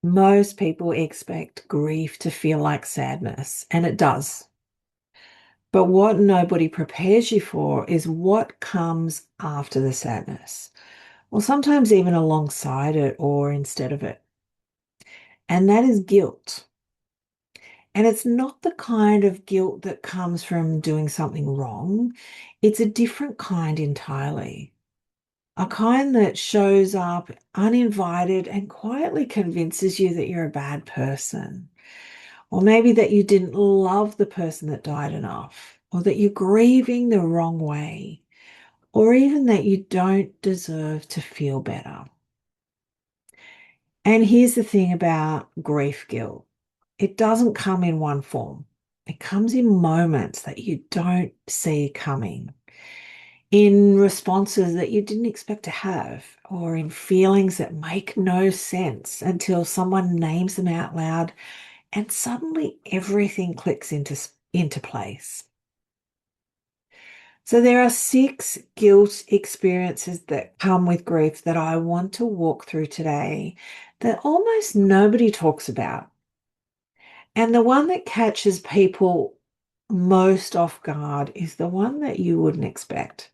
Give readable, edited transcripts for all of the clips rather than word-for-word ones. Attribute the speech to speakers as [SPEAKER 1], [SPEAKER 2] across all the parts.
[SPEAKER 1] Most people expect grief to feel like sadness, and it does. But what nobody prepares you for is what comes after the sadness. Well, sometimes even alongside it or instead of it. And that is guilt. And it's not the kind of guilt that comes from doing something wrong. It's a different kind entirely. A kind that shows up uninvited and quietly convinces you that you're a bad person. Or maybe that you didn't love the person that died enough. Or that you're grieving the wrong way. Or even that you don't deserve to feel better. And here's the thing about grief guilt. It doesn't come in one form. It comes in moments that you don't see coming, in responses that you didn't expect to have, or in feelings that make no sense until someone names them out loud, and suddenly everything clicks into place. So there are 6 guilt experiences that come with grief that I want to walk through today that almost nobody talks about. And the one that catches people most off guard is the one that you wouldn't expect.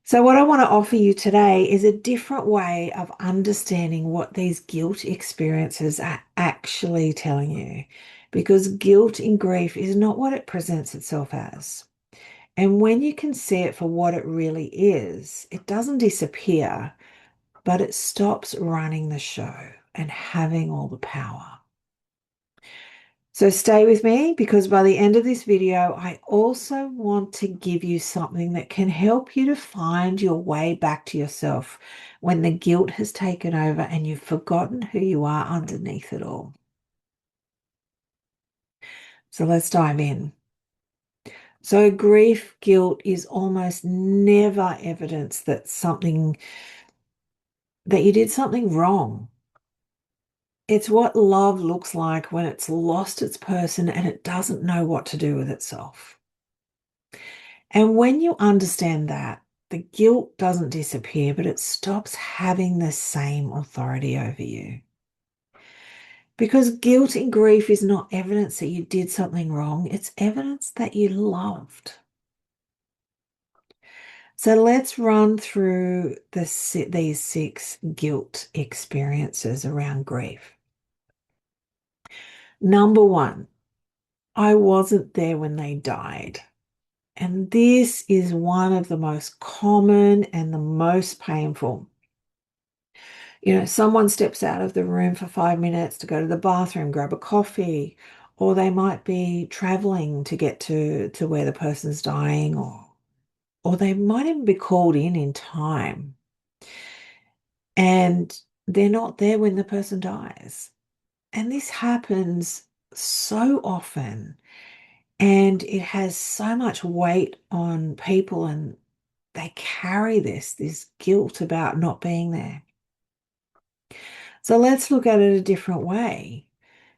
[SPEAKER 1] So, what I want to offer you today is a different way of understanding what these guilt experiences are actually telling you. Because guilt in grief is not what it presents itself as. And when you can see it for what it really is, it doesn't disappear, but it stops running the show and having all the power. So stay with me because by the end of this video, I also want to give you something that can help you to find your way back to yourself when the guilt has taken over and you've forgotten who you are underneath it all. So let's dive in. So grief, guilt is almost never evidence that you did something wrong. It's what love looks like when it's lost its person and it doesn't know what to do with itself. And when you understand that, the guilt doesn't disappear, but it stops having the same authority over you. Because guilt in grief is not evidence that you did something wrong, it's evidence that you loved. So let's run through these 6 guilt experiences around grief. Number 1, I wasn't there when they died. And this is one of the most common and the most painful. Someone steps out of the room for 5 minutes to go to the bathroom, grab a coffee, or they might be traveling to get to where the person's dying, or they might even be called in time. And they're not there when the person dies. And this happens so often, and it has so much weight on people, and they carry this guilt about not being there. So let's look at it a different way,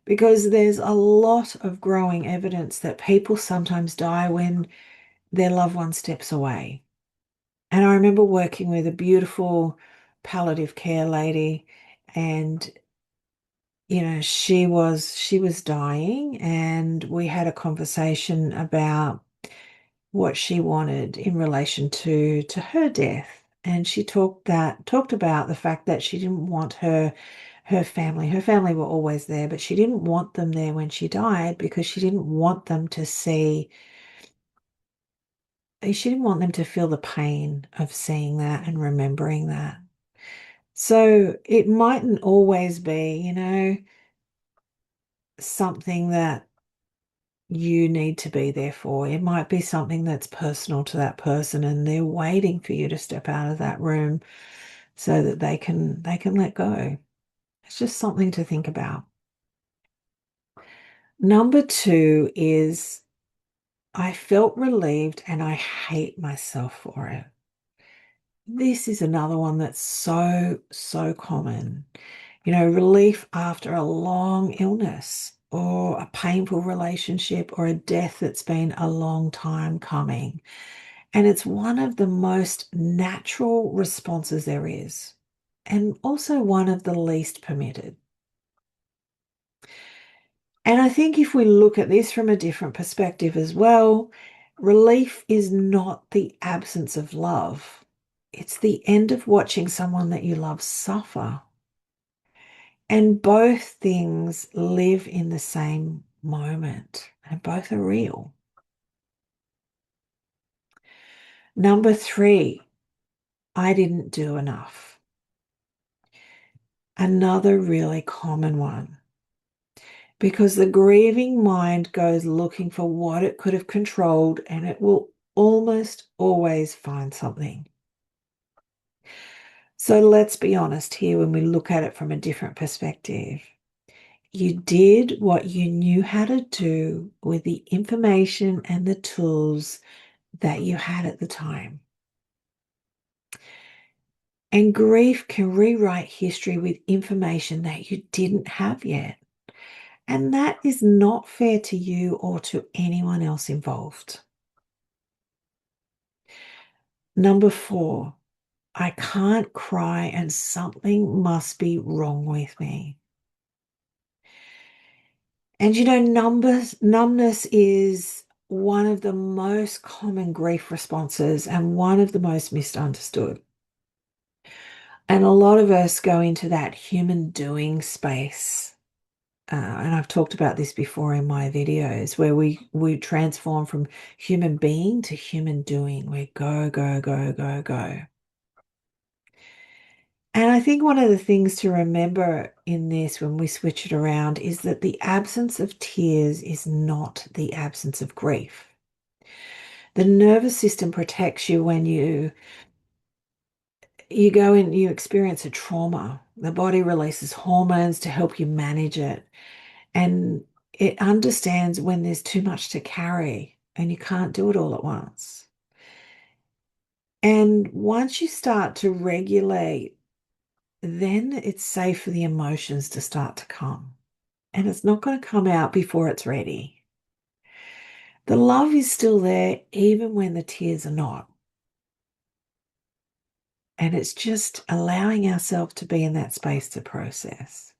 [SPEAKER 1] because there's a lot of growing evidence that people sometimes die when their loved one steps away. And I remember working with a beautiful palliative care lady, and she was dying, and we had a conversation about what she wanted in relation to her death. And she talked about the fact that she didn't want her family. Her family were always there, but she didn't want them there when she died because she didn't want them to feel the pain of seeing that and remembering that. So it mightn't always be, something that you need to be there for. It might be something that's personal to that person and they're waiting for you to step out of that room so that they can let go. It's just something to think about. Number 2 is I felt relieved and I hate myself for it. This is another one that's so, so common. Relief after a long illness or a painful relationship or a death that's been a long time coming. And it's one of the most natural responses there is. and also one of the least permitted. And I think if we look at this from a different perspective as well, relief is not the absence of love. It's the end of watching someone that you love suffer. And both things live in the same moment, and both are real. Number 3, I didn't do enough. Another really common one. Because the grieving mind goes looking for what it could have controlled, and it will almost always find something. So let's be honest here when we look at it from a different perspective. You did what you knew how to do with the information and the tools that you had at the time. And grief can rewrite history with information that you didn't have yet. And that is not fair to you or to anyone else involved. Number 4, I can't cry and something must be wrong with me. And numbness is one of the most common grief responses and one of the most misunderstood. And a lot of us go into that human doing space. And I've talked about this before in my videos where we transform from human being to human doing. We go, go, go, go, go. And I think one of the things to remember in this when we switch it around is that the absence of tears is not the absence of grief. The nervous system protects you when you go in, you experience a trauma. The body releases hormones to help you manage it. And it understands when there's too much to carry and you can't do it all at once. And once you start to regulate, then it's safe for the emotions to start to come. And it's not going to come out before it's ready. The love is still there even when the tears are not. And it's just allowing ourselves to be in that space to process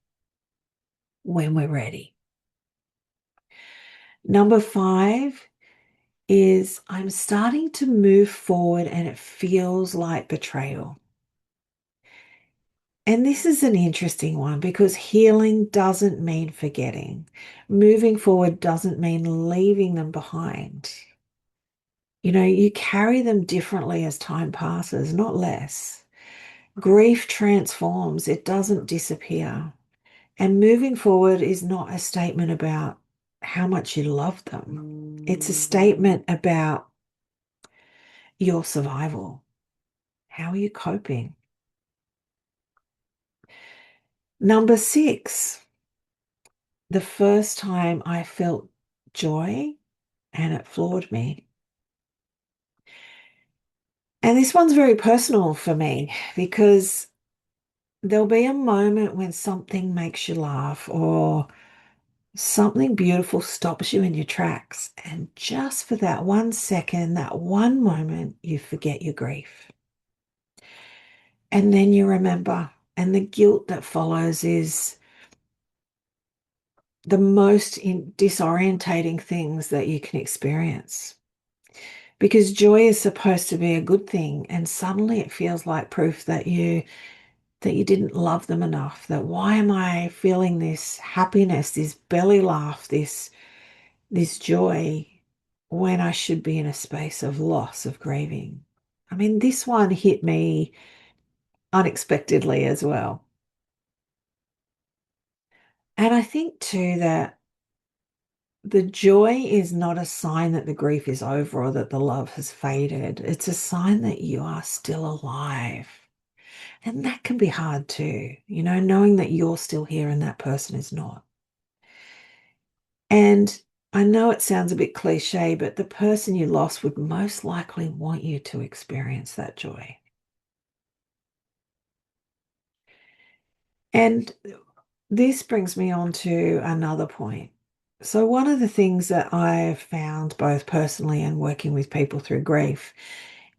[SPEAKER 1] when we're ready. Number 5 is I'm starting to move forward and it feels like betrayal. And this is an interesting one because healing doesn't mean forgetting. Moving forward doesn't mean leaving them behind. You know, you carry them differently as time passes, not less. Grief transforms, it doesn't disappear. And moving forward is not a statement about how much you love them. It's a statement about your survival. How are you coping? Number 6, the first time I felt joy and it floored me. And this one's very personal for me because there'll be a moment when something makes you laugh or something beautiful stops you in your tracks. And just for that 1 second, that one moment, you forget your grief. And then you remember, and the guilt that follows is the most disorientating things that you can experience. Because joy is supposed to be a good thing, and suddenly it feels like proof that you didn't love them enough. That why am I feeling this happiness, this belly laugh, this joy when I should be in a space of loss, of grieving? I mean, this one hit me unexpectedly as well. And I think too that the joy is not a sign that the grief is over or that the love has faded. It's a sign that you are still alive. And that can be hard too, you know, knowing that you're still here and that person is not. And I know it sounds a bit cliche, but the person you lost would most likely want you to experience that joy. And this brings me on to another point. So, one of the things that I've found both personally and working with people through grief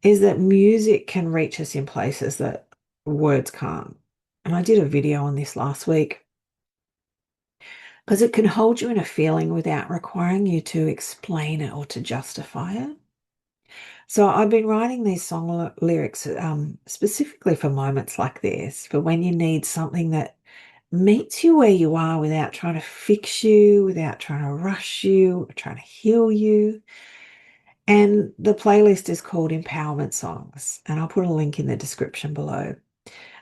[SPEAKER 1] is that music can reach us in places that words can't. And I did a video on this last week because it can hold you in a feeling without requiring you to explain it or to justify it. So I've been writing these song lyrics specifically for moments like this, for when you need something that meets you where you are without trying to fix you, without trying to rush you, or trying to heal you. And the playlist is called Empowerment Songs, and I'll put a link in the description below.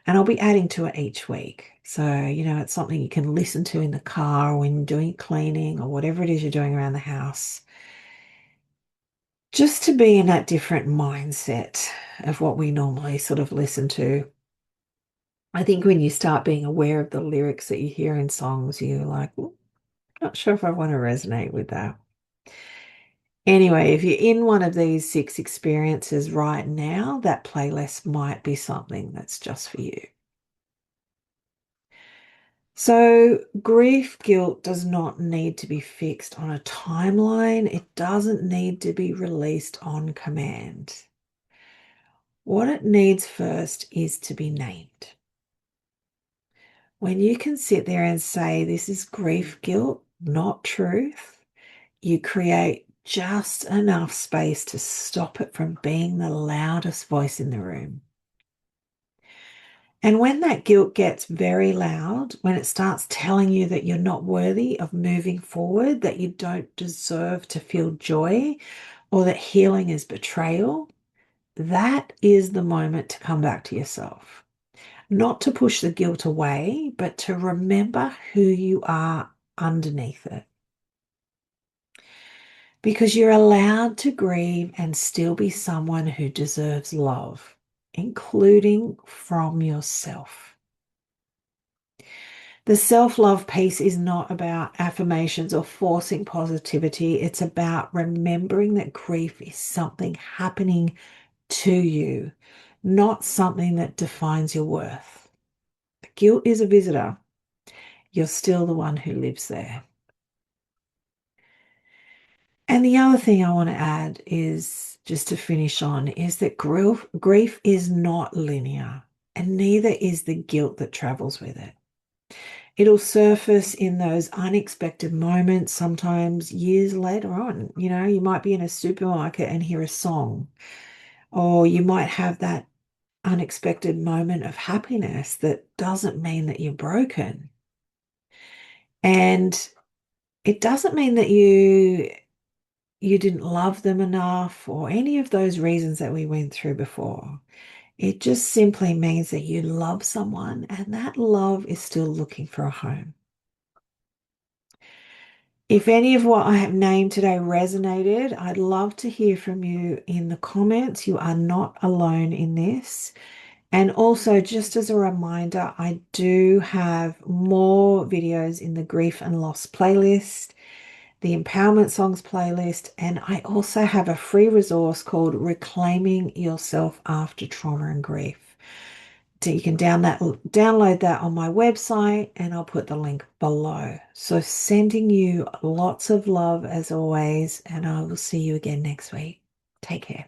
[SPEAKER 1] And I'll be adding to it each week. So, it's something you can listen to in the car or when doing cleaning or whatever it is you're doing around the house, just to be in that different mindset of what we normally sort of listen to. I think when you start being aware of the lyrics that you hear in songs, you're like, not sure if I want to resonate with that. Anyway, if you're in one of these 6 experiences right now, that playlist might be something that's just for you. So, grief guilt does not need to be fixed on a timeline. It doesn't need to be released on command. What it needs first is to be named. When you can sit there and say, this is grief guilt, not truth, you create just enough space to stop it from being the loudest voice in the room. And when that guilt gets very loud, when it starts telling you that you're not worthy of moving forward, that you don't deserve to feel joy, or that healing is betrayal, that is the moment to come back to yourself. Not to push the guilt away, but to remember who you are underneath it. Because you're allowed to grieve and still be someone who deserves love, including from yourself. The self-love piece is not about affirmations or forcing positivity. It's about remembering that grief is something happening to you, not something that defines your worth. Guilt is a visitor. You're still the one who lives there. And the other thing I want to add is, just to finish on, is that grief is not linear, and neither is the guilt that travels with it. It'll surface in those unexpected moments, sometimes years later on. You might be in a supermarket and hear a song, or you might have that unexpected moment of happiness that doesn't mean that you're broken. And it doesn't mean that you didn't love them enough or any of those reasons that we went through before. It just simply means that you love someone and that love is still looking for a home. If any of what I have named today resonated, I'd love to hear from you in the comments. You are not alone in this. And also, just as a reminder, I do have more videos in the grief and loss playlist, the empowerment songs playlist, and I also have a free resource called Reclaiming Yourself After Trauma and Grief. So you can download that on my website, and I'll put the link below. So sending you lots of love as always, and I will see you again next week. Take care.